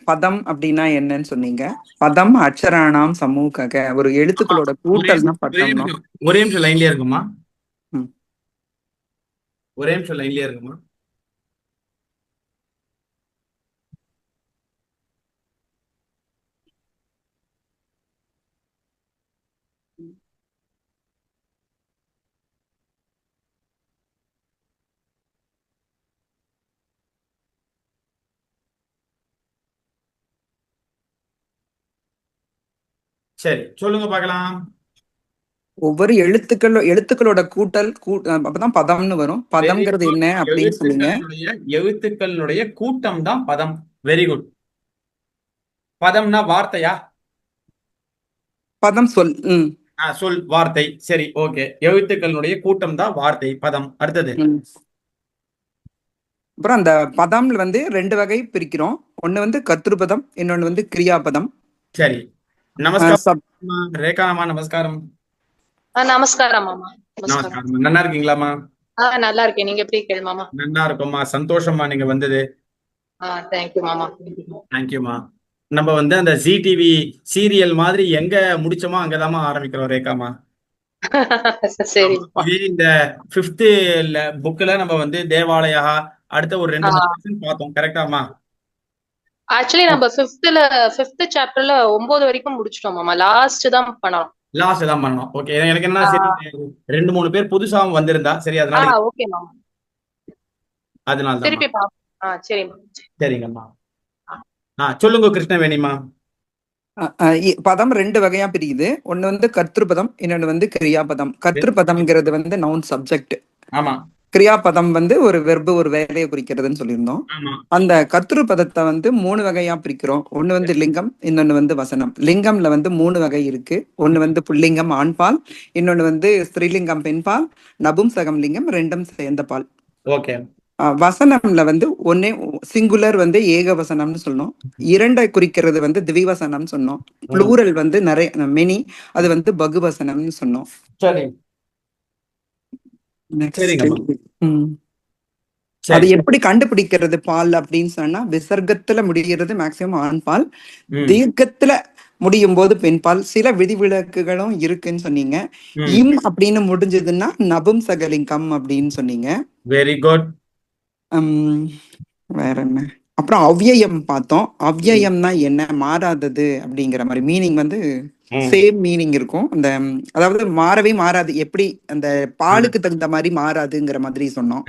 பதம் அப்படின்னா என்னன்னு சொன்னீங்க. பதம் அக்ஷராணாம் சமூக, ஒரு எழுத்துக்களோட கூட்டல் தான் பதம்னா. ஒரே நிமிஷம் லைன்லயே இருக்குமா? ம். ஒரே நிமிஷம் லைன்லயே இருக்குமா? சரி, சொல்லுங்க பார்க்கலாம். ஒவ்வொரு எழுத்துக்களோட கூட்டல் அப்பதான் பதம்னு வரும். பதம்ங்கிறது என்ன அப்படின்னு சொன்னீங்க. எழுத்துக்களுடைய கூட்டம் தான் பதம். Very good. பதம்னா வார்த்தையா? பதம் சொல். சொல், வார்த்தை. சரி, ஓகே. எழுத்துக்களுடைய கூட்டம் தான் வார்த்தை, பதம். அடுத்தது. அப்புறம் அந்த பதம்ல வந்து 2 வகை பிரிக்கிறோம். ஒண்ணு வந்து கர்த்திருபதம், இன்னொன்னு வந்து கிரியாபதம். சரி, நமஸ்காரம் ரேகாமா. நமஸ்காரம். நமஸ்காரம் மாமா. நமஸ்காரம். நல்லா இருக்கீங்களாமா? நல்லா இருக்கேன். நீங்க எப்படி இருக்கீங்க மாமா? நல்லா இருக்கும்மா. சந்தோஷமா நீங்க வந்தது. தேங்க்யூ மாமா. தேங்க்யூமா. நம்ம வந்து அந்த ஜி டிவி சீரியல் மாதிரி எங்க முடிச்சோமோ அங்கதாம்மா ஆரம்பிக்கிறோம் ரேகாமா. சரி. இந்த 5th புக்ல நம்ம வந்து தேவாலயா அடுத்த ஒரு 2 பார்த்தோம். கரெக்டாமா? ஆக்சுவலி நம்ம 5th சாப்டர்ல 9 வரைக்கும் முடிச்சிட்டோம் மாமா. லாஸ்ட் தான் பண்ணோம். லாஸ்ட் தான் பண்ணோம். ஓகே, எனக்கு என்ன சரி 2-3 பேர் புதுசாவும் வந்திருந்தா சரி, அதனால ஓகே மாமா. அதனால தான் திருப்பி சரி மாமா. சரிங்கம்மா. சொல்லுங்க கிருஷ்ணவேணிமா. பதம் 2 வகையா பிரியுது. ஒண்ணு வந்து கர்த்திருபதம், இன்னொன்னு வந்து கிரியாபதம். கர்த்திருபதம்ங்கிறது வந்து நவுன் சப்ஜெக்ட். ஆமா. கிரியாபதம் வந்து ஒரு வெர்பு, ஒரு வேலையை குறிக்கிறதுன்னு சொல்லியிருந்தோம். அந்த கர்த்திருபதத்தை வந்து 3 வகையா பிரிக்கிறோம். ஒண்ணு வந்து லிங்கம், இன்னொன்னு வந்து வசனம். லிங்கம்ல வந்து 3 வகை இருக்கு. ஒண்ணு வந்து புல்லிங்கம் ஆண்பால், இன்னொன்னு வந்து ஸ்திரீலிங்கம் பெண்பால், நபும்சகம் லிங்கம், 2ம் சேர்ந்த பால். ஓகே. வசனம்ல வந்து ஒன்னே சிங்குலர் வந்து ஏக வசனம்னு சொன்னோம். 2 குறிக்கிறது வந்து திவிவசனம் சொன்னோம். ப்ளூரல் வந்து நிறைய மெனி, அது வந்து பகுவசனம்னு சொன்னோம். சரி. அது எப்படி கண்டுபிடிக்கிறது பால் அப்படின்னு சொன்னா, விசர்க்கத்துல முடிகிறது மேக்சிமம் ஆண் பால், தீர்க்கத்துல முடியும் போது பெண் பால். சில விதிவிலக்குகளும் இருக்குன்னு சொன்னீங்க. இம் அப்படின்னு முடிஞ்சதுன்னா நபும்சகலிங்கம் அப்படின்னு சொன்னீங்க. Very good. வேற என்ன? அப்புறம் அவ்யயம் பார்த்தோம். அவ்யயம்னா என்ன? மாறாதது அப்படிங்கிற மாதிரி மீனிங் வந்து சேம் மீனிங் இருக்கும். அந்த அதாவது மாறவே மாறாது, எப்படி அந்த பாலுக்கு தகுந்த மாதிரி மாறாதுங்கிற மாதிரி சொன்னோம்.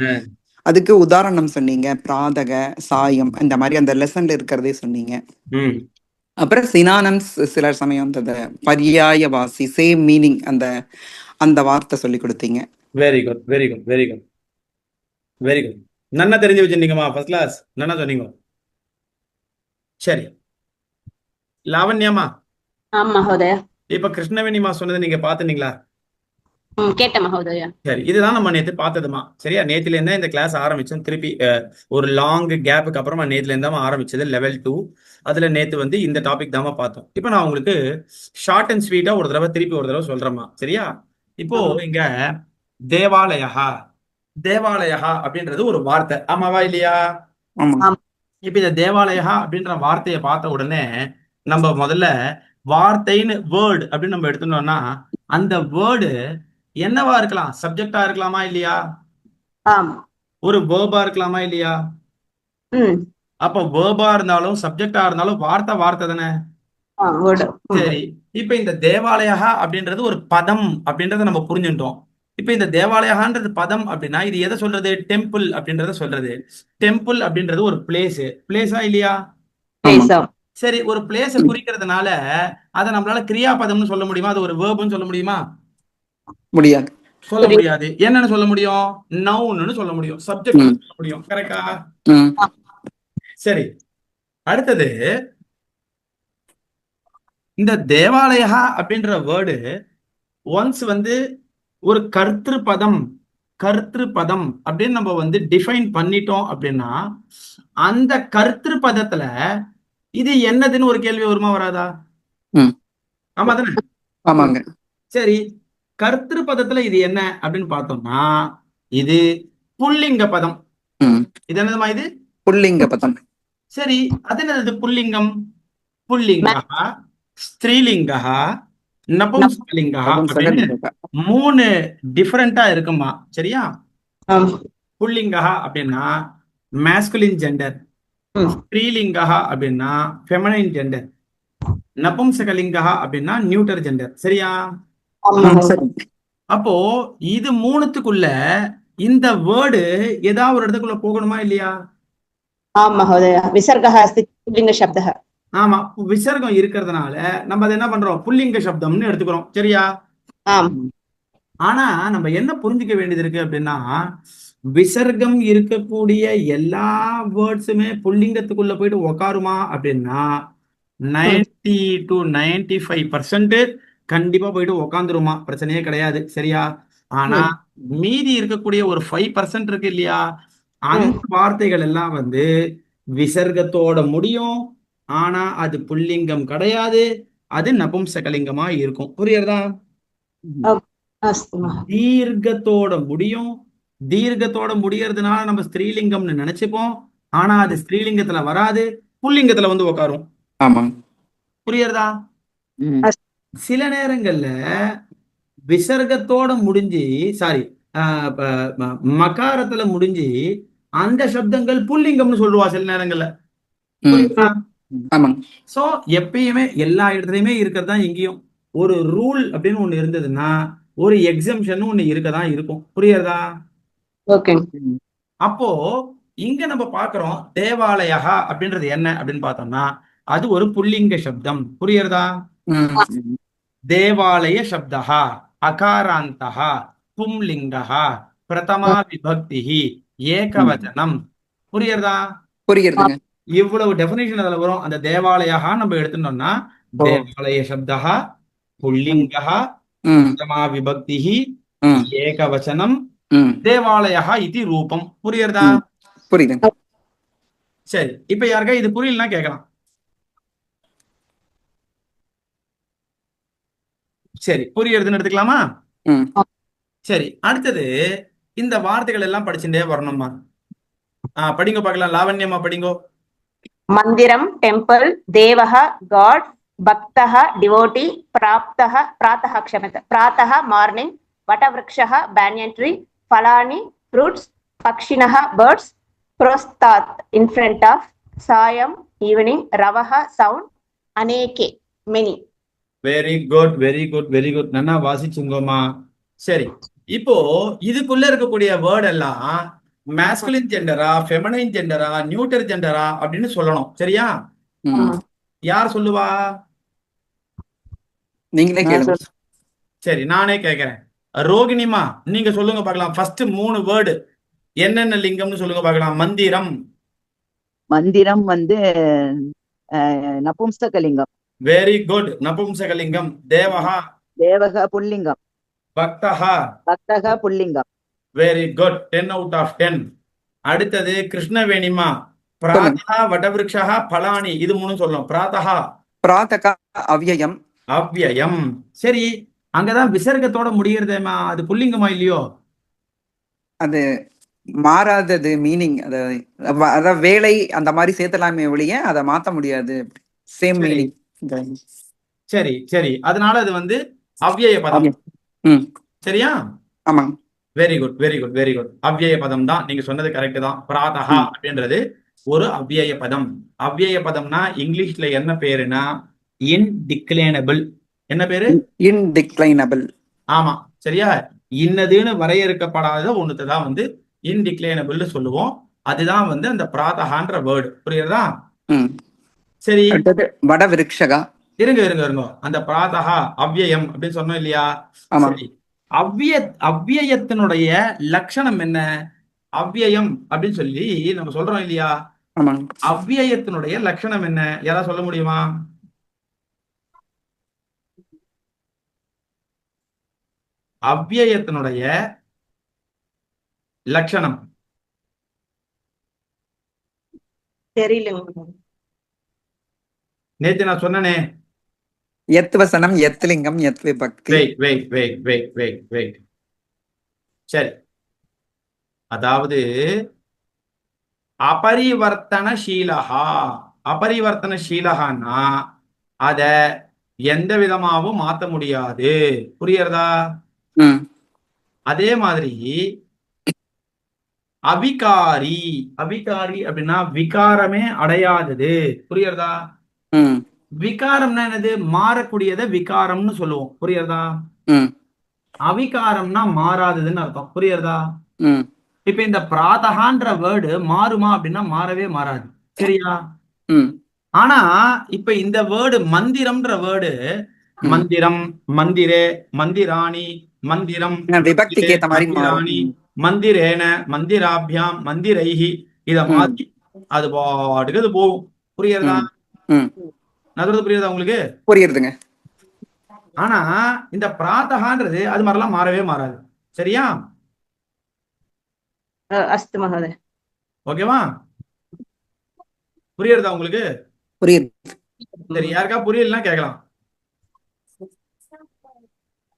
அதுக்கு உதாரணம் சொன்னீங்க, பிராதக, சாயம், இந்த மாதிரி அந்த லெசன்ல இருக்கிறதே சொன்னீங்க. அப்புறம் சினானம்ஸ் சில சமயம் அந்த பர்யாயவாசி சேம் மீனிங் அந்த அந்த வார்த்தை சொல்லி கொடுத்தீங்க. Very good, very good, very good, very good. நல்லா தெரிஞ்சு வச்சிருந்தீங்கம்மா. First class. நல்லா சொன்னீங்க. சரி, லாவண்யம்மா. மகோதய. இப்ப கிருஷ்ணவேணிமா சொன்னது நீங்க பாத்துனீங்களா? கேட்ட மகோதயா. சரி, இதுதான் நம்ம நேத்து பார்த்ததுமா. சரியா? நேத்துல இருந்தா இந்த கிளாஸ் ஆரம்பிச்சோம். திருப்பி ஒரு லாங் கேப்புக்கு அப்புறமா நேத்துல இருந்தாம ஆரம்பிச்சது லெவல் 2. அதுல நேத்து வந்து இந்த டாபிக் தாமா பார்த்தோம். இப்ப நான் உங்களுக்கு ஷார்ட் அண்ட் ஸ்வீட்டா ஒரு தடவை சொல்றேம்மா. சரியா? இப்போ இங்க தேவாலயா, தேவாலயா அப்படின்றது ஒரு வார்த்தை. ஆமாவா இல்லையா? இப்ப இந்த தேவாலயா அப்படின்ற வார்த்தையை பார்த்த உடனே நம்ம முதல்ல வார்த்தைன்னு வேர்டு அப்படின்னு நம்ம எடுத்துட்டோம்னா, அந்த வேர்டு என்னவா இருக்கலாம்? சப்ஜெக்டா இருக்கலாமா இல்லையா? ஒரு வேர்பா இருக்கலாமா இல்லையா? அப்ப வேர்பா இருந்தாலும் சப்ஜெக்டா இருந்தாலும் வார்த்தை தானே. சரி, இப்ப இந்த தேவாலயா அப்படின்றது ஒரு பதம் அப்படின்றத நம்ம புரிஞ்சுட்டோம். இப்ப இந்த தேவாலயான்றது பதம் அப்படின்னா இது எதை சொல்றது? டெம்பிள் அப்படின்றத சொல்றது. டெம்பிள் அப்படின்றது ஒரு பிளேஸா இல்லையா? சரி, ஒரு பிளேஸ குறிக்கிறதுனால அதை நம்மளால கிரியாபதம்னு சொல்ல முடியுமா? அது ஒரு வேர்ப்னு சொல்ல முடியுமா? முடியாது. சொல்ல முடியாது. என்னன்னு சொல்ல முடியும்? நவுன்னு சொல்ல முடியும், சப்ஜெக்ட் சொல்ல முடியும். கரெக்டா? சரி, அடுத்தது இந்த தேவாலயா அப்படின்ற வேர்டு ஒன்ஸ் வந்து ஒரு கர்த்திருபதம் அப்படின்னு நம்ம வந்து டிஃபைன் பண்ணிட்டோம் அப்படின்னா, அந்த கர்த்திருபதத்துல இது என்னதுன்னு ஒரு கேள்வி வருமா வராதா? ஆமா தானே? ஆமாங்க. சரி, கர்த்திருபதத்துல இது என்ன அப்படின்னு பார்த்தோம்னா இது புல்லிங்க பதம். இது என்னதுமா? இது புல்லிங்க பதம். சரி, அது என்னது புல்லிங்கம்? புல்லிங்கா, ஸ்திரீலிங்கா, நபும்சகலிங்கா அப்படின்னு நபும்சகலிங்கா. 3 டிஃபரெண்டா இருக்குமா? சரியா? ஆம். புல்லிங்கா அப்படின்னா மேஸ்குலின் ஜெண்டர், ம். ஸ்திரீலிங்கா அப்படின்னா ஃபெமனைன் ஜெண்டர், நபும்சகலிங்கா அப்படின்னா நியூட்டர் ஜெண்டர். சரியா? ஆம் ம், மகோதயா. சரி. அப்போ இது 3த்துக்குள்ள இந்த வேர்டு ஏதாவது ஒரு இடத்துக்குள்ள போகணுமா இல்லையா? ஆம் மகோதயா. விசர்கः अस्ति पुल्लिङ्गशब्दः. ஆமா, விசர்க்கம் இருக்கிறதுனால நம்ம அதை என்ன பண்றோம்? புல்லிங்க சப்தம்னு எடுத்துக்கிறோம். சரியா? ஆம். ஆனா நம்ம என்ன புரிஞ்சுக்க வேண்டியது இருக்கு அப்படின்னா, விசர்க்கம் இருக்கக்கூடிய எல்லா வேர்ட்ஸுமே புல்லிங்கத்துக்குள்ள போயிட்டு உக்காருமா அப்படின்னா 90 to 95% கண்டிப்பா போயிட்டு உக்காந்துருமா, பிரச்சனையே கிடையாது. சரியா? ஆனா ம். மீதி இருக்கக்கூடிய ஒரு 5% இருக்கு இல்லையா, ம். அந்த வார்த்தைகள் எல்லாம் வந்து விசர்க்கத்தோட முடியும். ஆனா அது புல்லிங்கம் கிடையாது, அது நபும்சகலிங்கமா இருக்கும். புரியுறதா? अस्तु महोदय. தீர்க்கத்தோட முடியும். தீர்க்கத்தோட முடியறதுனால நம்ம ஸ்திரீலிங்கம்னு நினைச்சுப்போம். ஆனா அது ஸ்திரீலிங்கத்துல வராது, புல்லிங்கத்துல வந்து உட்காரும். ஆமாங்க. புரியுறதா? ம். சில நேரங்கள்ல விசர்க்கத்தோட முடிஞ்சு, சாரி, மகாரத்துல முடிஞ்சு அந்த சப்தங்கள் புல்லிங்கம்னு சொல்லுவா சில நேரங்கள்ல. ம். புரியுதா? ஆமாங்க. சோ எப்பயுமே எல்லா இடத்துலயுமே இருக்கிறது தான் இங்கேயும். ஒரு ரூல் அப்படின்னு ஒண்ணு இருந்ததுன்னா ஒரு எக்ஸம்ஷன் ஒண்ணு இருக்கதான் இருக்கும். புரியுறதா? ஓகே. ம். அப்போ இங்க நம்ம பார்க்கிறோம் தேவாலயா அப்படின்றது என்ன அப்படின்னு பார்த்தோம்னா அது ஒரு புல்லிங்க சப்தம். புரியுறதா? ம். ம். தேவாலய சப்தா அகாராந்தா பும்லிங்கா பிரதமா விபக்தி ஏகவச்சனம். புரியுறதா? புரியுறதுங்க. இவ்வளவு டெபினிஷன் அதுல வரும். அந்த தேவாலயா நம்ம எடுத்துட்டோம்னா ஓ. தேவாலய சப்தா புல்லிங்கா ம். பிரதமா விபக்தி ம். ஏகவச்சனம் ம். தேவாலயா இது ரூபம். புரியுறதா? ம். புரியுதுங்க. சரி, இப்ப யாருக்கா இது புரியலன்னா கேட்கலாம். சரி, புரியுறதுன்னு எடுத்துக்கலாமா? ம். சரி, அடுத்தது இந்த வார்த்தைகள் எல்லாம் படிச்சுட்டே வரணும்மா. படிங்க பார்க்கலாம். லாவண்யம்மா படிங்கோ. மந்திரம், டெம்பிள், தேவः, காட், பக்தः, டிவோட்டி, பிராப்தः, प्रातः क्षम्यता, प्रातः மார்னிங், वटवृक्षः banyan tree, फलानि fruits, पक्षिणः birds, प्रोस्तात् in front of, சாயம் evening, ரவः sound, அநேகே many. Very good, very good, very good. நன்னா வாசிச்சுங்கோமா. சரி, இப்போ இதுக்குள்ள இருக்கக்கூடிய வேர்ட் எல்லாம் மேஸ்குலின் ஜெண்டரா, ஃபெமனைன் ஜெண்டரா, நியூட்டர் ஜெண்டரா அப்படின்னு சொல்லணும். சரியா? ம். யார் சொல்லுவா? நீங்களே கேளுங்க. சரி, நானே கேட்கிறேன். ரோகிணிமா, நீங்க சொல்லுங்க பார்க்கலாம். ஃபர்ஸ்ட் 3 வேர்டு என்னென்ன லிங்கம்னு சொல்லுங்க பார்க்கலாம். மந்திரம். மந்திரம் நபும்சகலிங்கம். வெரி குட், நபும்சகலிங்கம். தேவஹா. தேவக புல்லிங்கம். பக்தஹா. பக்தக புல்லிங்கம். Very good, 10 out of 10. அடுத்தது கிருஷ்ணவேணிமா. பிராதஹா, வடவிருக்ஷா, பலானி, இது 3 சொல்லணும். பிராதஹா பிராத்தகா அவ்யயம். அவ்யயம். சரி, அங்கதான் விசர்க்கத்தோட முடியறதேமா, அது புல்லிங்கமா இல்லையோ? அது மாறாதது மீனிங். அதாவது வேலை அந்த மாதிரி சேர்த்தலாமே ஒழிய அதை மாத்த முடியாது. சேம் சரி மீனிங். சரி சரி, அதனால அது வந்து அவ்யய பதம். ம். சரியா? ஆமாங்க. Very good, very good, very good. அவ்யய பதம் தான், நீங்க சொன்னது கரெக்ட் தான். பிராதஹா ம். அப்படின்றது ஒரு அவ்யய பதம். அவ்யய பதம்னா இங்கிலீஷ்ல என்ன பேருனா இன்டிக்ளைனபிள். என்ன பேரு? இன்டிக்ளைனபிள். ஆமா, சரியா. இன்னதுன்னு வரையறுக்கப்படாத ஒண்ணுத்தை தான் வந்து இன்டிக்ளைனபிள்னு சொல்லுவோம். அதுதான் வந்து அந்த பிராதஹான்ற வேர்டு. புரியுறதா? ம். சரி, அடுத்தது வடவிருக்ஷகா. இருங்க இருங்க இருங்க. அந்த பிராதஹா அவ்யயம் அப்படின்னு சொன்னோம் இல்லையா? ஆமா. சரி, அவ்யயத்தினுடைய லட்சணம் என்ன? அவ்யயம் அப்படின்னு சொல்லி நம்ம சொல்றோம் இல்லையா? ஆமாங்க. அவ்யயத்தினுடைய லட்சணம் என்ன? யாராவது சொல்ல முடியுமா? அவ்யயத்தினுடைய லட்சணம் தெரியல. நேத்து நான் சொன்னனே. எத் வசனம், எத் லிங்கம், எத் விபக்தி. வெயிட். சரி, அதாவது அபரிவர்த்தனசீலஹா. அபரிவர்த்தனசீலஹான்னா அத எந்த விதமாவும் மாத்த முடியாது. புரியுறதா? ம் அதே மாதிரி அவிகாரி. அவிகாரி அப்படின்னா விகாரமே அடையாதது. புரியுறதா? ம் விகாரம்னா என்னது? மாறக்கூடியதை விகாரம்னு சொல்லுவோம். புரியுறதா? ம் அவிகாரம்னா மாறாததுன்னு அர்த்தம். புரியுறதா? ம் இப்ப இந்த பிராதகான்ற வேர்டு மாறுமா அப்படின்னா மாறவே மாறாது. சரியா? ம் ஆனா இப்ப இந்த வேர்டு மந்திரம்ன்ற வேர்டு ம் மந்திரம், மந்திரே, மந்திராணி, மந்திரம், மந்திரே, விபக்திக்கு ஏத்த மாதிரி மாறும். மந்திராணி, மந்திரேன, மந்திராபியாம், மந்திரைஹி, இத ம் மாத்தி அது பாட்டுக்கு அது போகும். புரியுறதா? ம் ம் நான் சொல்றது புரியுதா உங்களுக்கு? புரியுதுங்க. ஆனா இந்த பிராத்தகான்றது அது மாதிரிலாம் மாறவே மாறாது. சரியா? अस्तु महोदय। ஓகேவா? புரியுறதா உங்களுக்கு? புரியுது. சரி, யாருக்கா புரியலன்னா கேட்கலாம்.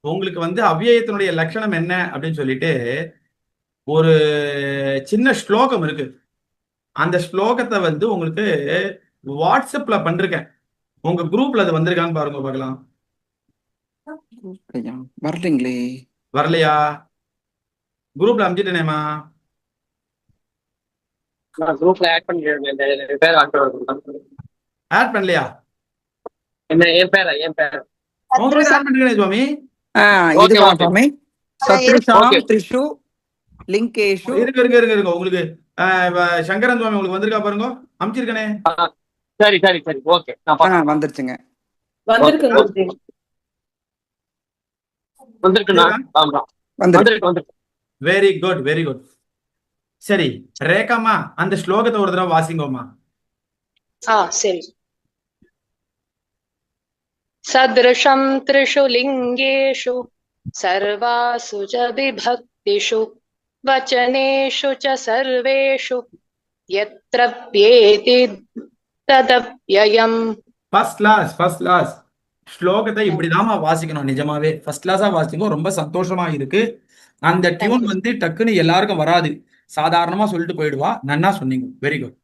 உங்களுக்கு வந்து அவ்யயத்தினுடைய லட்சணம் என்ன அப்படின்னு சொல்லிட்டு ஒரு சின்ன ஸ்லோகம் இருக்கு. அந்த ஸ்லோகத்தை வந்து உங்களுக்கு வாட்ஸ்அப்ல பண்றேன். உங்க குரூப்ல அது வந்திருக்கான்னு பாருங்க பார்க்கலாம். ஐயா, வரலைங்களே. வரலையா? குரூப்ல அனுப்பிச்சிட்டேனேமா. குரூப்ல ஆட் பண்ணிருக்கேன். பேர் ஆட் பண்ணலையா? என் பேர் உங்க பேர் ஆட் பண்ணிருக்கேன் சுவாமி. இதுவா ஓகே. சுவாமி? சத்ருஷாம் ஓகே. த்ரிஷு லிங்கேஷு. இருங்க உங்களுக்கு சங்கரன் சுவாமி உங்களுக்கு வந்திருக்கா பாருங்க. அனுப்பிச்சிருக்கனே. சரி ஓகே. வந்துருச்சுங்க. வந்திருக்குண்ணா. ஆமா வந்துருக்கு. Very good. சரி ரேகாமா, அந்த ஸ்லோகத்தை ஒரு தடவை வாசிங்கோமா. சரி. சத்ருஷம் த்ரிஷு லிங்கேஷு சர்வாசு ச விபக்திஷு வச்சனேஷு ச சர்வேஷு யத்ரப்யேதி ததப்யயம். ஃபர்ஸ்ட் கிளாஸ் ஸ்லோகத்தை இப்படிதாமா வாசிக்கணும். நிஜமாவே ஃபர்ஸ்ட் கிளாஸா வாசிக்கும். ரொம்ப சந்தோஷமா இருக்கு. அந்த டியூன் வந்து டக்குன்னு எல்லாருக்கும் வராது. சாதாரணமா சொல்லிட்டு போயிடுவா. நன்னா சொன்னீங்க. Very good.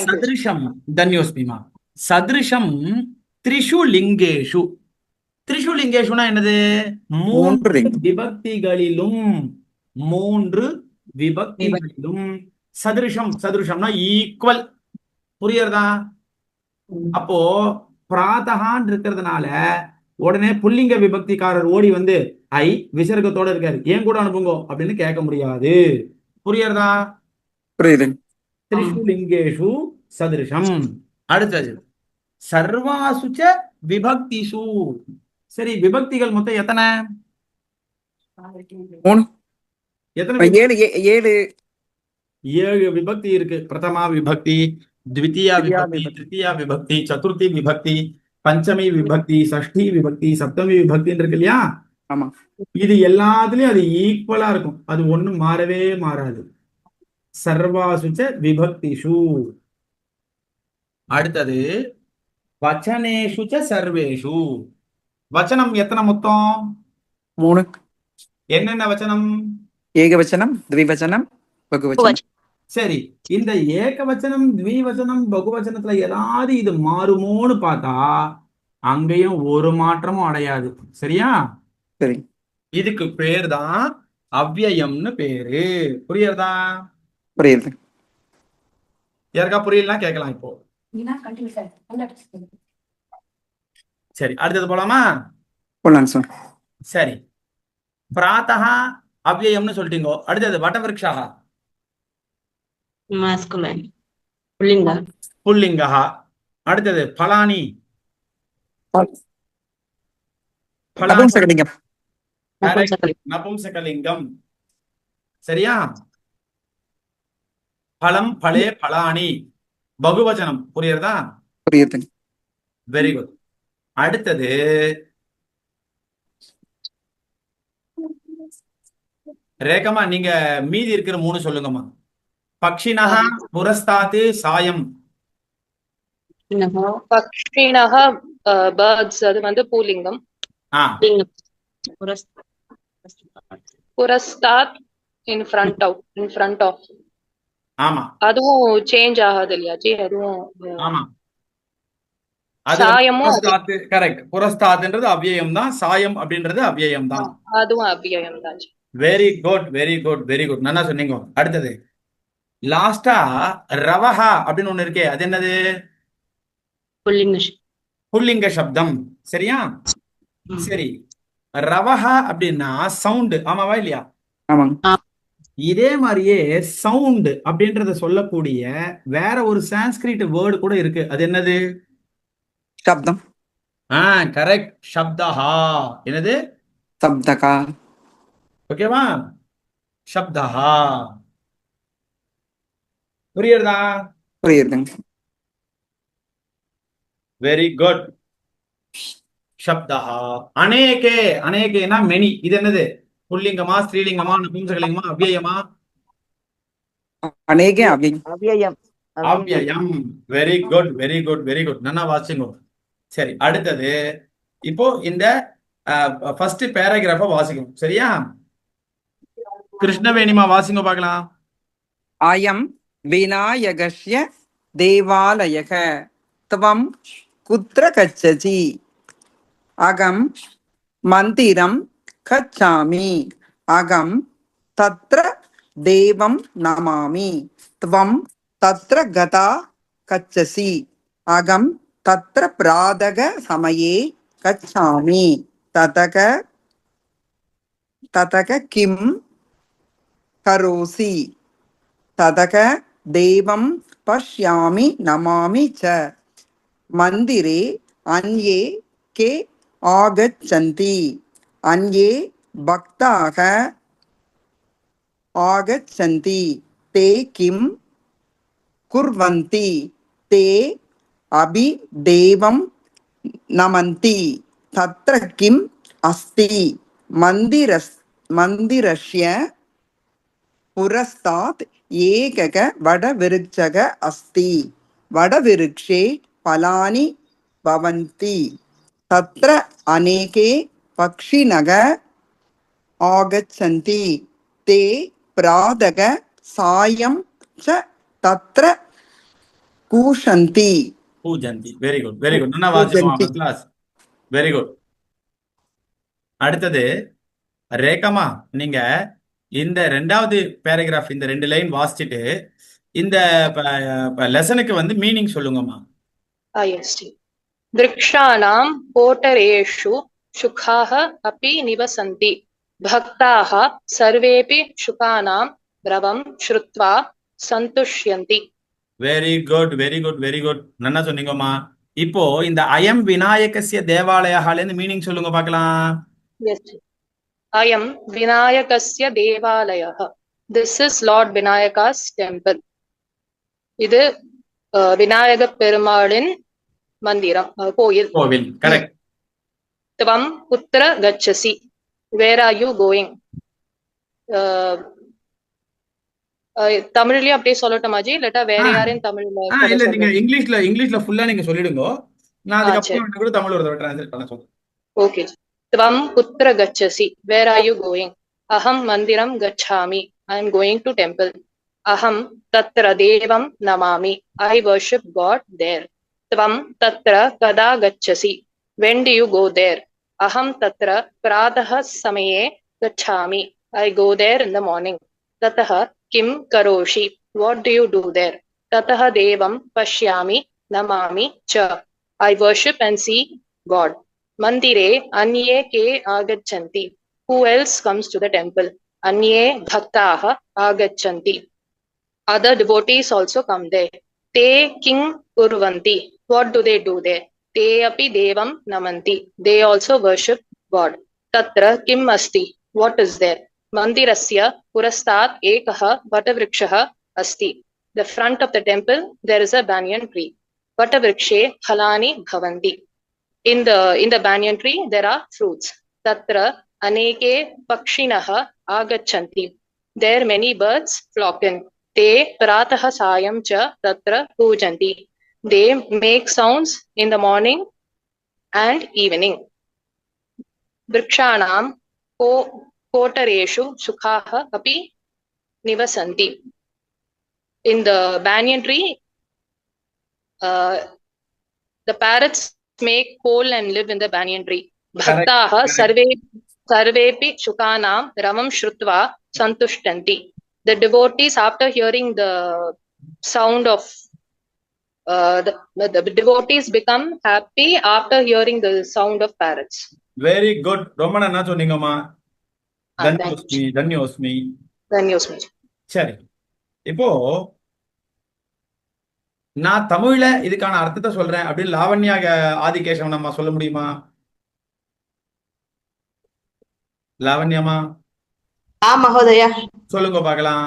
சதிருஷம் தன்யோஸ்மிமா. சதிருஷம் த்ரிஷு லிங்கேஷு. த்ரிஷு லிங்கேஷுனா என்னது? மூன்று விபக்திகளிலும் சதிருஷம்னா ஈக்குவல். புரியுறதா? அப்போ பிராதகான் இருக்கிறதுனால உடனே புல்லிங்க விபக்திக்காரர் ஓடி வந்து ஐ விசர்க்கத்தோட இருக்காரு, ஏன் கூட அனுப்புங்க அப்படின்னு கேட்க முடியாது. புரியுறதா? புரியுது. த்ரிஷு லிங்கேஷு சதிருஷம். அடுத்தது சர்வாசுச்ச விபக்திஷு. சரி, விபக்திகள் மொத்தம் எத்தனை? 3. எத்தனை? 7 விபக்தி இருக்கு. பிரதமா விபக்தி, द्वितीया विभक्ति, तृतीया विभक्ति, चतुर्थी विभक्ति, பஞ்சமி விபக்தி, சஷ்டி விபக்தி, சப்தமி விபக்தின்னு இருக்கு இல்லையா? ஆமா. இது எல்லாத்துலயும் அது ஈக்குவலா இருக்கும். அது ஒண்ணும் மாறவே மாறாது. சர்வாசுச்ச விபக்திஷு. அடுத்தது வச்சனேஷுச்ச சர்வேஷு. வச்சனம் எத்தனை மொத்தம்? 3. என்னென்ன வச்சனம்? ஏகவச்சனம், த்விவச்சனம், பகுவச்சனம். சரி, இந்த ஏகவச்சனம், த்விவச்சனம், பகுவச்சனத்துல ஏதாவது இது மாறுமோன்னு பார்த்தா அங்கேயும் ஒரு மாற்றமும் அடையாது. சரியா? சரி. இதுக்கு பேர் தான் அவ்யயம்னு பேரு. புரியுறதா? புரியுது. யாருக்கா புரியலாம் கேட்கலாம் இப்போ. சரி, அடுத்தது போலாமா? போலாம் சார். சரி, பிராத்தஹா அவ்யயம்னு சொல்லிட்டீங்க. அடுத்தது வடவிருக்ஷா masculine पुल्लिंग புல்லிங்கா. அடுத்தது பலானி நபும்சகலிங்கம். நபும்சகலிங்கம். சரியா? பழம், பழே, பலானி பகுவச்சனம். புரியுறதா? புரியுது. Very good. அடுத்தது ரேகமா, நீங்க மீதி இருக்கிற 3 சொல்லுங்கம்மா. பக்ஷினஹ புரஸ்தாத்து சாயம். பக்ஷிணஹ பேர்ட்ஸ், அது வந்து பூலிங்கம். புரஸ்தாத், in front of. ஆமா அதுவும் சேஞ்ச் ஆகாது இல்லையா ஜி? அதுவும் ஆமா அது வந்து சாயமும் புரஸ்தாத்து. கரெக்ட். புரஸ்தாத்துன்றது அவ்யயம் தான், சாயம் அப்படின்றது அவ்யயம் தான். அதுவும் அவ்யயம் தான் G. Very good, very good, very good. நல்லா சொன்னீங்க. அடுத்தது லாஸ்டா ரவஹா அப்படின்னு ஒண்ணு இருக்கே, அது என்னது? புல்லிங்க புல்லிங்க சப்தம். சரியா? சரி, ரவஹா அப்படின்னா சவுண்ட். ஆமாவா இல்லையா? ஆமாங்க. இதே மாதிரியே சவுண்ட் அப்படின்றத சொல்லக்கூடிய வேற ஒரு சான்ஸ்கிரிட் வேர்டு கூட இருக்கு. அது என்னது? சப்தம். கரெக்ட். சப்தஹா. என்னது? சப்தகா. ஓகேவா? சப்தஹா. புரியுறதா? புரியுதுங்க. Very good. சப்தஹா. அநேகே. அநேகேனா மெனி. இது என்னது? புல்லிங்கமா, ஸ்திரீலிங்கமா, நபும்சகலிங்கமா, அவ்யயமா? அநேகே அவ்யயம். அவ்யயம். அவ்யயம். Very good, very good, very good. நல்லா வாசிங்க. சரி, அடுத்தது இப்போ இந்த ஃபர்ஸ்ட் பேராகிராஃப வாசிக்கணும். சரியா? கிருஷ்ணவேணிமா வாசிங்க பார்க்கலாம். அயம் விநாயகஸ்ய தேவாலயக த்வம் குத்ர கச்சசி? அகம் மந்திரம் கச்சாமி. அகம் தத்ர தேவம் நமாமி. த்வம் தத்ர கதா கச்சசி. அகம் தத்ர பிராதக சமயே கச்சாமி. ததக ததக கிம் கரோசி? ததக தேவம் பஷ்யாமி நமாமி ச. மந்திரே அன்யே கே ஆகச்சந்தி. அன்யே பக்தாக ஆகச்சந்தி. தே கிம் குர்வந்தி? தே அபி தேவம் நமந்தி. தத்ர கிம் அஸ்தி? மந்திரஸ்ய புரஸ்தாத் ஏகக வடவிருட்சக அஸ்தி. வடவிருட்சே பலானி பவந்தி. தத்ர அநேகே பக்ஷிணக ஆகச்சந்தி. தே பிராதக சாயம் ச தத்ர கூஷந்தி. பூஜந்தி. Very good, very good. நல்லா வாசிக்கோமா? First class. Very good. அடுத்தது ரேகமா, நீங்க இந்த ரெண்டாவது பேராகிராஃப் இந்த 2 லைன் வாசிச்சுட்டு இந்த லெசனுக்கு வந்து மீனிங் சொல்லுங்கம்மா. S G. விருக்ஷாணாம் கோட்டரேஷு சுகாः अपि நிவசந்தி. பக்தாः சர்வேபி சுகானாம் ரவம் ஸ்ருத்வா சந்துஷ்யந்தி. Very good, very good, very good. நல்லா சொன்னீங்கம்மா. இப்போ இந்த அயம் விநாயகஸ்ய தேவாலயாலேருந்து மீனிங் சொல்லுங்க பார்க்கலாம். எஸ் ஜி. அயம் விநாயகஸ்ய தேவாலயः. This is lord Vinayaka's temple. இது விநாயக பெருமாளின் மந்திரம், கோயில். கோவில். கரெக்ட். துவம் குத்ர கச்சசி? Where are you going? தமிழ்லயும் அப்படியே சொல்லட்டுமா ஜி, இல்லாட்டா வேற யாரையும் தமிழ்ல இல்ல, நீங்க இங்கிலீஷ்ல ஃபுல்லா நீங்க சொல்லிடுங்க. நான் சரி. அதுக்கப்புறம் கூட தமிழ் ஒரு தடவை டிரான்ஸ்லேட் பண்ண சொல்றேன். ஓகே ஜி. துவம் குத்ர கச்சசி? Where are you going? அஹம் மந்திரம் கச்சாமி. I am going to temple. அஹம் தத்ர தேவம் நமாமி. ஐ வர்ஷிப் காட் தேர். துவம் தத்ர கதா கச்சசி? when do you go there? Aham tatra pradha samaye gacchami. I go there in the morning. Tatah kim karoshi? What do you do there? Tatah devam pashyami namami cha. I worship and see God. Mandire anye ke agachanti. Who else comes to the temple? Anye bhaktaha agachanti. Other devotees also come there. Te king kurvanti. What do they do there? Te api devam namanti. They also worship God. Tatra kim asti? What is there? Mandirasya purastat ekaha vatavrikshaha asti. The front of the temple there is a banyan tree. Vatavrikshe phalani bhavanti. In the banyan tree there are fruits. Tatra aneke pakshinaha agachanti. There many birds flock in. Te pratah sayam cha tatra pujanti. They make sounds in the morning and evening. Vrikshanam kotareshu sukhaha api nivasanti. in the banyan tree, the parrots make hole and live in the banyan tree. Correct. Bhaktaha Correct. sarvepi shukanam ramam shrutva santushtanti. The devotees, after hearing the sound of the devotees become happy after hearing the sound of parrots. Very good. ரொம்ப நல்லா சொன்னீங்கம்மா. Thank தன்யோஸ்மி you. தன்யோஸ்மி. Then use me. சரி, இப்போ நான் தமிழ்ல இதுக்கான அர்த்தத்தை சொல்றேன் அப்படின்னு லாவண்யா ஆதிகேசவன் அம்மா சொல்ல முடியுமா? லாவண்யம்மா மகோதய சொல்லுங்க பார்க்கலாம்.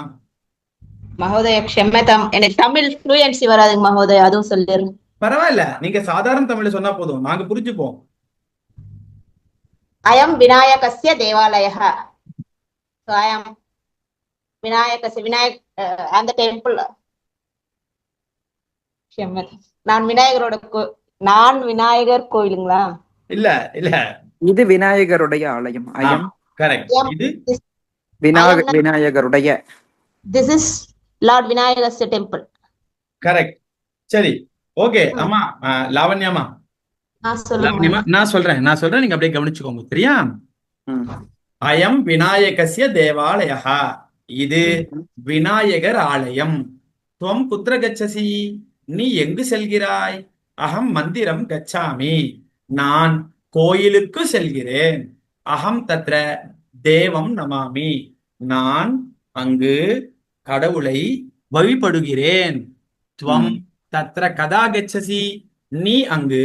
மகோதய க்ஷம்யதாம், எனக்கு தமிழ் ஃப்ளூயன்சி வராதுங்க மகோதய, அதுவும் சொல்லிடுறேன். பரவாயில்ல, நீங்க சாதாரண தமிழ்ல சொன்னா போதும், நாங்க புரிஞ்சுப்போம். அயம் விநாயகஸ்ய தேவாலயः. So I am விநாயகஸ்ய விநாயக் அந்த டெம்பிள். நான் விநாயகர் கோயிலுங்களா? இல்ல இல்ல, இது விநாயகருடைய ஆலயம். அயம் கரெக்ட். இது விநாயகருடைய. This is Lord விநாயகஸ்ய டெம்பிள். கரெக்ட். சரி, ஓகே அம்மா. லாவண்யம்மா சொல்லுங்க. நான் சொல்றேன் நீங்க அப்படியே கவனிச்சுக்கோங்க, சரியா? அயம் விநாயகஸ்ய தேவாலயः. இது விநாயகர் ஆலயம். துவம் குத்ர கச்சசி, நீ எங்கு செல்கிறாய்? அகம் மந்திரம் கச்சாமி, நான் கோயிலுக்கு செல்கிறேன். அகம் தத்ர தேவம் நமாமி, நான் அங்கு கடவுளை வழிபடுகிறேன். துவம் தத்ர கதா கச்சசி, நீ அங்கு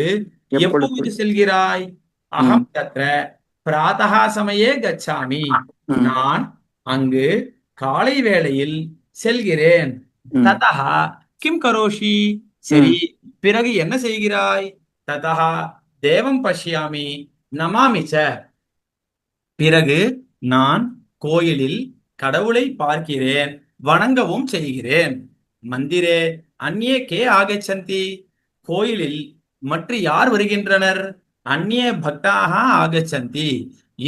எப்பொழுது செல்கிறாய்? அகம் தத்ர பிராதஹ சமயே கச்சாமி, நான் அங்கு காலை வேளையில் செல்கிறேன். ததஹ கிம் கரோஷி, சரி பிறகு என்ன செய்கிறாய்? ததஹ தேவம் பஷ்யாமி நமாமி ச, பிறகு நான் கோயிலில் கடவுளை பார்க்கிறேன், வணங்கவும் செய்கிறேன். மந்திரே அந்நியே கே ஆகச்சந்தி, கோயிலில் மற்ற யார் வருகின்றனர்? அந்நிய பக்தாக ஆகச்சந்தி,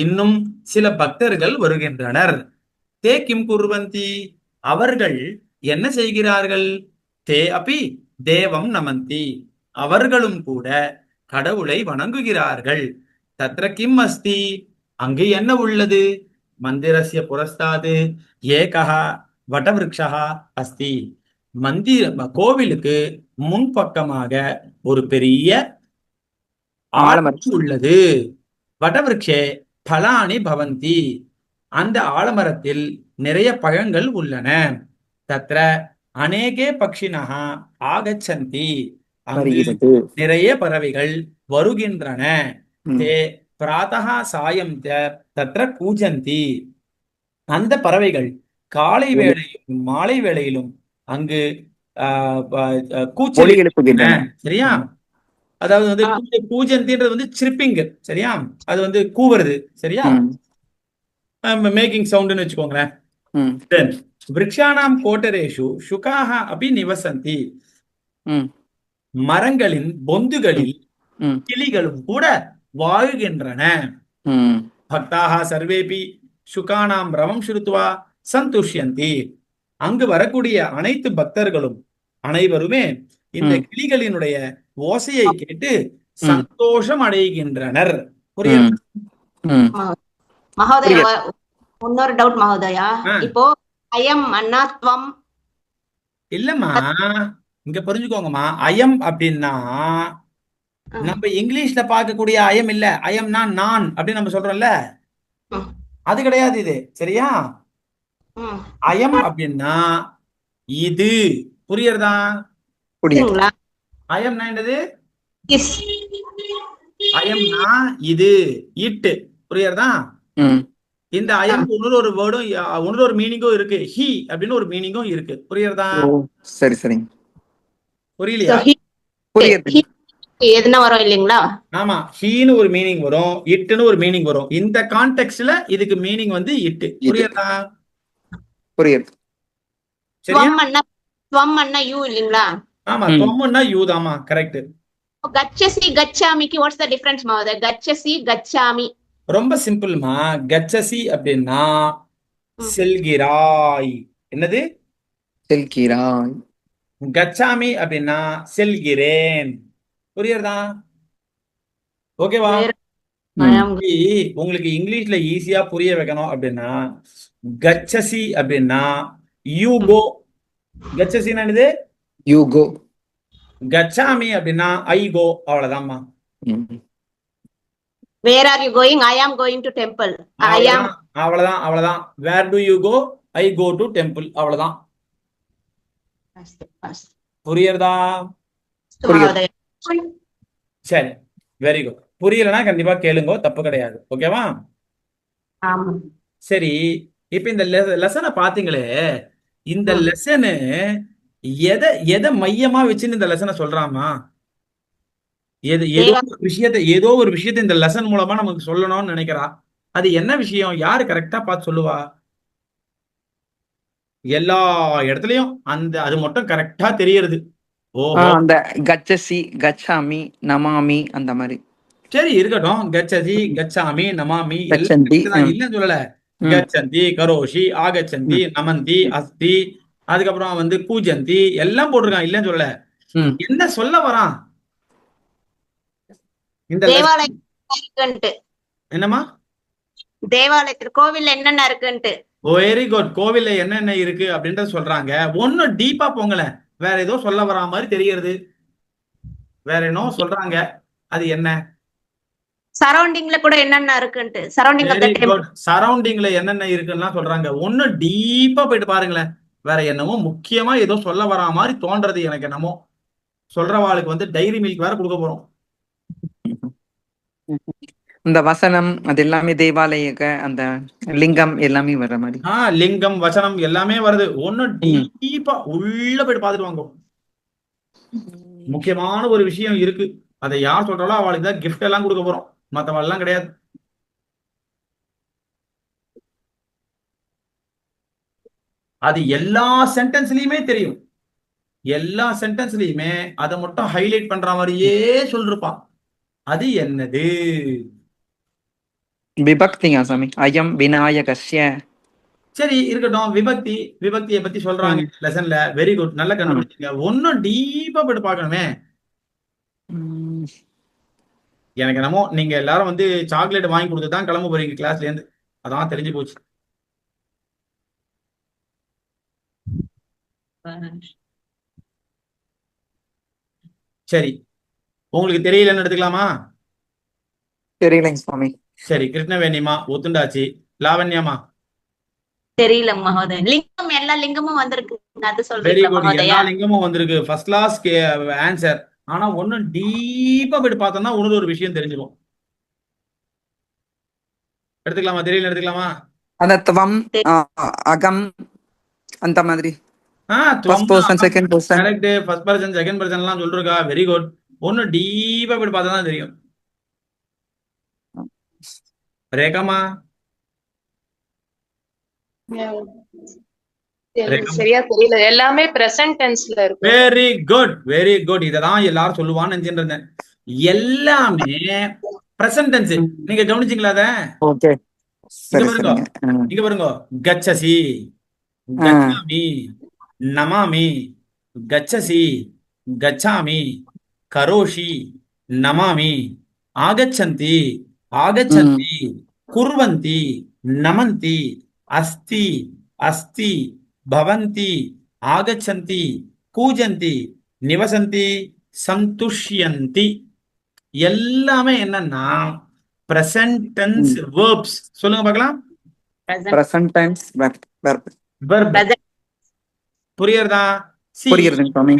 இன்னும் சில பக்தர்கள் வருகின்றனர். தே கிம் குர்வந்தி, அவர்கள் என்ன செய்கிறார்கள்? தே அபி தேவம் நமந்தி, அவர்களும் கூட கடவுளை வணங்குகிறார்கள். தத்ர கிம் அஸ்தி, அங்கு என்ன உள்ளது? மந்திரஸ்ய புரஸ்தாது ஏகஹ வடவிருக்ஷஹ அஸ்தி, கோவிலுக்கு முன்பக்கமாக ஒரு பெரிய ஆலமரம் உள்ளது. வடவிருக்ஷே பலானி பவந்தி, அந்த ஆலமரத்தில் நிறைய பழங்கள் உள்ளன. தத்ர அநேகே பக்ஷினஹ ஆகச்சந்தி, அங்கு நிறைய பறவைகள் வருகின்றன. தே பிராதஹ சாயம் தத்ர கூஜந்தி, அந்த பறவைகள் காலை வேளையிலும் மாலை வேளையிலும் அங்கு கூச்சல் எழுப்புகின்றன. சரியா? அதாவது வந்து கூஜந்தின்றது வந்து சிரிப்பிங், சரியா? அது வந்து கூவுறது, சரியா? மேக்கிங் சவுண்ட்னு வச்சுக்கோங்களேன். தென் விருக்ஷானாம் கோட்டரேஷு சுகாஹ அபி நிவசந்தி, மரங்களின் பொந்துகளில் கிளிகளும் கூட வாழ்கின்றன. பக்தாக சர்வேபி சுகானாம் ரவம் ஸ்ருத்வா சந்துஷ்யந்தி, அங்கு வரக்கூடிய அனைத்து பக்தர்களும் அனைவருமே இந்த கிளிகளினுடைய ஓசையை கேட்டு சந்தோஷம் அடைகின்றனர். புரியுது? மகோதயா, இன்னொரு டவுட் மகோதயா. இப்போ அயம் அண்ணாத்வம் இல்லம்மா, இங்க புரிஞ்சுக்கோங்கம்மா. அயம் அப்படின்னா நம்ம இங்கிலீஷ்ல பார்க்கக்கூடிய அயம் இல்ல. அயம்னா நான் அப்படின்னு நம்ம சொல்றோம்ல, அது கிடையாது இது, சரியா? அயம் அப்படின்னா இது. புரியுறதா? அயம்னா என்னது? அயம்னா இது, இட்டு. புரியுறதா? இந்த அயம் இன்னொரு வேர்டும் இன்னொரு மீனிங்கும் இருக்கு. ஹி அப்படின்னு ஒரு மீனிங்கும் இருக்கு. புரியுறதா? சரி சரி, புரியலையா? எதுனா வரும் இல்லீங்களா? ஆமா, ஹீன்னு ஒரு மீனிங் வரும், இட்டுன்னு ஒரு மீனிங் வரும். இந்த கான்டெக்ஸ்ட்ல இதுக்கு மீனிங் வந்து இட்டு. புரியுறதா? புரியுது. யூ இல்லீங்களா? ஆமா, தொம்முன்னா யூ தாமா, கரெக்ட். கச்சசி கச்சாமிக்கு வாட்ஸ் தி டிஃபரன்ஸ் மகோதயா? கச்சசி கச்சாமி ரொம்ப சிம்பிள்மா. கச்சசி அப்படின்னா செல்கிறாய். என்னது? செல்கிறாய். கச்சாமி அப்படின்னா செல்கிறேன். புரியுறதா? ஓகேவா? I am உங்களுக்கு இங்கிலீஷ்ல ஈஸியா புரிய வைக்கணும் அப்படின்னா கச்சசி அப்படின்னா யூ கோ. கச்சசின்னா என்னது? You go. கச்சாமி அப்படின்னா ஐ கோ. அவ்வளவுதான்மா. Where are you going? I am going to temple. I am. அவ்வளவுதான் அவ்வளவுதான். Where do you go? I go to temple. அவ்வளவுதான். புரியுறதா? மகோதயா. சரி, வெரி குட். புரியலன்னா கண்டிப்பா கேளுங்க, தப்பு கிடையாது. ஓகேவா? ஆமா. சரி, இப்ப இந்த லெசனை பாத்தீங்களே, இந்த லெசனு எதை எதை மையமா வச்சுன்னு இந்த லெசனை சொல்றாமா? ஏதோ ஒரு விஷயத்தை இந்த லெசன் மூலமா நமக்கு சொல்லணும்னு நினைக்கிறா. அது என்ன விஷயம்? யாரு கரெக்டா பார்த்து சொல்லுவா? எல்லா இடத்துலயும் அது மட்டும் கரெக்டா தெரியறது. ஓஹோ, அந்த கச்சசி, கச்சாமி, நமாமி அந்த மாதிரி. சரி இருக்கட்டும். கச்சதி, கச்சாமி, நமாமி கச்சந்தி, எல்லாம் இல்லன்னு சொல்லல. கச்சந்தி, கரோஷி, ஆகச்சந்தி, நமந்தி, அஸ்தி, அதுக்கப்புறம் வந்து கூஜந்தி எல்லாம் போட்டிருக்கான், இல்லன்னு சொல்லல. என்ன சொல்ல வரான் இந்த தேவாலயத்துல இருக்குன்ட்டு. என்னமா? தேவாலயத்துல கோவில்ல என்னென்ன இருக்குன்ட்டு. Very good. கோவில்ல என்னென்ன இருக்கு அப்படின்றத சொல்றாங்க. ஒன்னும் டீப்பா போங்களேன். வேற ஏதோ சொல்ல வரா மாதிரி தெரிகிறது. வேற என்ன சொல்றாங்க? அது என்ன? சரௌண்டிங்ல கூட என்னென்ன இருக்குன்ட்டு. சரௌண்டிங்ல என்னென்ன இருக்குன்னா சொல்றாங்க. ஒன்னும் டீப்பா போயிட்டு பாருங்களேன். வேற என்னமோ முக்கியமா ஏதோ சொல்ல வரா மாதிரி தோன்றது எனக்கு. என்னமோ சொல்றவாளுக்கு வந்து டைரி மில்க் வேற கொடுக்க போறோம். இந்த வசனம் அது எல்லாமே தேவாலய அந்த லிங்கம் எல்லாமே வர்ற மாதிரி. லிங்கம், வசனம் எல்லாமே வருது. ஒன்னும் டீப்பா உள்ள போயிட்டு பாத்துட்டு வாங்க. முக்கியமான ஒரு விஷயம் இருக்கு. அதை யார் சொல்றாலோ அவளுக்கு தான் கிஃப்ட் எல்லாம் கொடுக்க போறோம். மத்தவெல்லாம் கிடையாது. அது எல்லா சென்டென்ஸ்லயுமே தெரியும். எல்லா சென்டென்ஸ்லயுமே அதை மட்டும் ஹைலைட் பண்ற மாதிரியே சொல்லிருப்பான். அது என்னது? விபக்திங்க சாமி. அயம் விநாயகஸ்ய. சரி இருக்கட்டும். விபக்தியை பத்தி சொல்றாங்க லெசன்ல. வெரி குட், நல்ல கண்டுபிடிச்சீங்க. ஒன்னும் டீப்பா போயிட்டு பார்க்கணுமே. எனக்கு என்னமோ நீங்க எல்லாரும் வந்து சாக்லேட் வாங்கி கொடுத்து தான் கிளம்ப போறீங்க கிளாஸ்ல இருந்து. அதான் தெரிஞ்சு போச்சு. சரி, உங்களுக்கு தெரியலன்னு எடுத்துக்கலாமா? தெரியலைங்க சுவாமி. சரி, கிருஷ்ணவேணிமா ஒத்துண்டாச்சு. லாவண்யமா? தெரியல மகோதயா. லிங்கம், எல்லா லிங்கமும் வந்திருக்கு. அது வெரி சொல்றீங்களா குட். மகோதயா? எல்லா லிங்கமும் வந்திருக்கு. First class answer. ஆனா ஒன்னும் டீப்பா போயிட்டு பார்த்தோம்னா ஒன்னு ஒரு விஷயம் தெரிஞ்சிடும். எடுத்துக்கலாமா? தெரியல எடுத்துக்கலாமா? அந்த துவம், அகம் அந்த மாதிரி. First person, second person. Correct. First person, second person எல்லாம் சொல்றா. Very good. ஒன்னும் டீப்பா போயிட்டு பார்த்தா தான் தெரியும். ரேகாமா? சரியா தெரியல. எல்லாமே பிரசன்ட் டென்ஸ்ல இருக்கு. Very good, very good. இததான் எல்லாரும் சொல்லுவான்னு நினைச்சிட்டு இருந்தேன். எல்லாமே பிரசன்ட் டென்ஸ். நீங்க கவனிச்சீங்களா அத? ஓகே, சரி இங்க சரிங்க. இங்க பாருங்க. கச்சசி, கச்சாமி, நமாமி, கச்சசி, கச்சாமி, கரோஷி, நமாமி, ஆகச்சந்தி, ஆகச்சந்தி, குர்வந்தி, நமந்தி, அஸ்தி, அஸ்தி, பவந்தி, ஆகச்சந்தி, கூஜந்தி, நிவசந்தி, சந்துஷ்யந்தி. எல்லாமே என்னன்னா பிரசன்ட் டென்ஸ் வெர்ப்ஸ். சொல்லுங்க பார்க்கலாம். Present tense verb. புரியுறதா? புரியுதுங்க சுவாமி.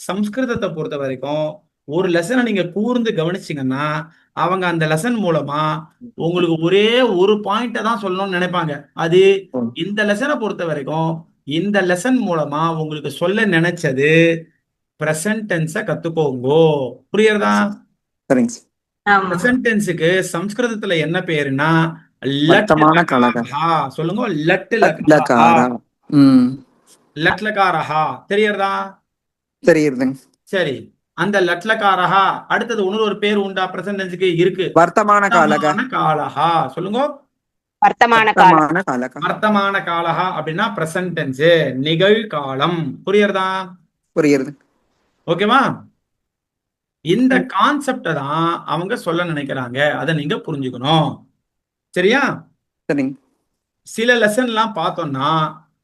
சம்ஸ்கிருதத்தை பொறுத்த வரைக்கும் ஒரு லெசனை நீங்க கூர்ந்து கவனிச்சீங்கன்னா அவங்க அந்த லெசன் மூலமா உங்களுக்கு ஒரே ஒரு பாயிண்ட தான் சொல்லணும்னு நினைப்பாங்க. அது இந்த லெசனை பொறுத்த வரைக்கும் இந்த லெசன் மூலமா உங்களுக்கு சொல்ல நினைச்சது பிரசன்ட் டென்ஸ கத்துக்கோங்கோ. புரியுறதா? சரிங்க. பிரசன்ட் டென்ஸுக்கு சம்ஸ்கிருதத்துல என்ன பேருன்னா வர்த்தமான காலக. சொல்லுங்க. லட்லகாரா. லட்லகாரஹா. தெரியறதா? தெரியுதுங்க. சரி, அந்த லட்லகாரஹா அடுத்தது இன்னொரு பேர் உண்டா? பிரசன்ட் டென்ஸுக்கு இருக்கு. வர்த்தமான காலக. காலஹா. சொல்லுங்க. வர்த்தமான காலம். வர்த்தமான காலகா. வர்த்தமான காலஹா அப்படின்னா பிரசன்ட் டென்ஸ், நிகழ்காலம். புரியுறதா? புரியுது. ஓகேவா? இந்த கான்செப்டை தான் அவங்க சொல்ல நினைக்கிறாங்க. அதை நீங்க புரிஞ்சுக்கணும். சரியா? சரிங்க. சில லெசன்லாம் பார்த்தோம்னா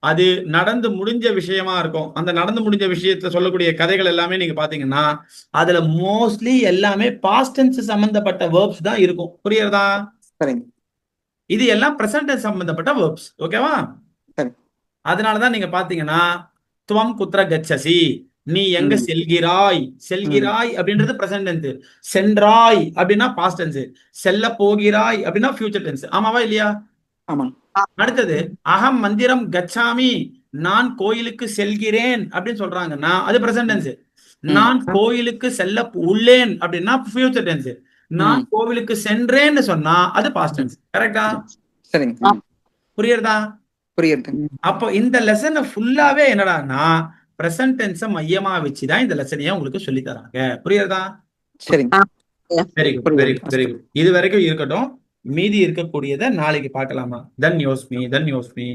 அது நடந்து முடிஞ்ச விஷயமா இருக்கும். அந்த நடந்து முடிஞ்ச விஷயத்துல சொல்லக்கூடிய கதைகள் எல்லாமே நீங்க பாத்தீங்கன்னா அதுல மோஸ்ட்லி எல்லாமே பாஸ்ட் டென்ஸ் சம்பந்தப்பட்ட வேர்ப்ஸ் தான் இருக்கும். புரியுறதா? சரிங்க. இது எல்லாம் பிரசன்ட் டென்ஸ் சம்பந்தப்பட்ட வேர்ப்ஸ். ஓகேவா? சரி. அதனாலதான் நீங்க பாத்தீங்கன்னா துவம் குத்ர கச்சசி, நீ எங்க ம். செல்கிறாய். செல்கிறாய் அப்படின்றது பிரசன்ட் டென்ஸ். சென்றாய் அப்படின்னா பாஸ்ட் டென்ஸ். செல்ல போகிறாய் அப்படின்னா ஃபியூச்சர் டென்ஸ். ஆமாவா இல்லையா? ஆமாங்க. அடுத்தது அகம் மந்திரம் கச்சாமி, நான் கோயிலுக்கு செல்கிறேன் அப்படின்னு சொல்றாங்கன்னா அது பிரசன்ட் டென்ஸ். நான் கோயிலுக்கு செல்ல உள்ளேன் அப்படின்னா ஃபியூச்சர் டென்ஸ். நான் கோவிலுக்கு சென்றேன்னு சொன்னா அது பாஸ்ட் டென்ஸ். கரெக்டா? சரிங்க. புரியுறதா? புரியுது. அப்போ இந்த லெசனை ஃபுல்லாவே என்னடான்னா பிரசன்ட் டென்ஸை மையமா வச்சுதான் இந்த லெசனையே உங்களுக்கு சொல்லி தராங்க. புரியுறதா? சரிங்க. Very good, very good, very good. இது வரைக்கும் இருக்கட்டும். மீதி இருக்கக்கூடியதை நாளைக்கு பார்க்கலாமா? தன் யோஸ்மி.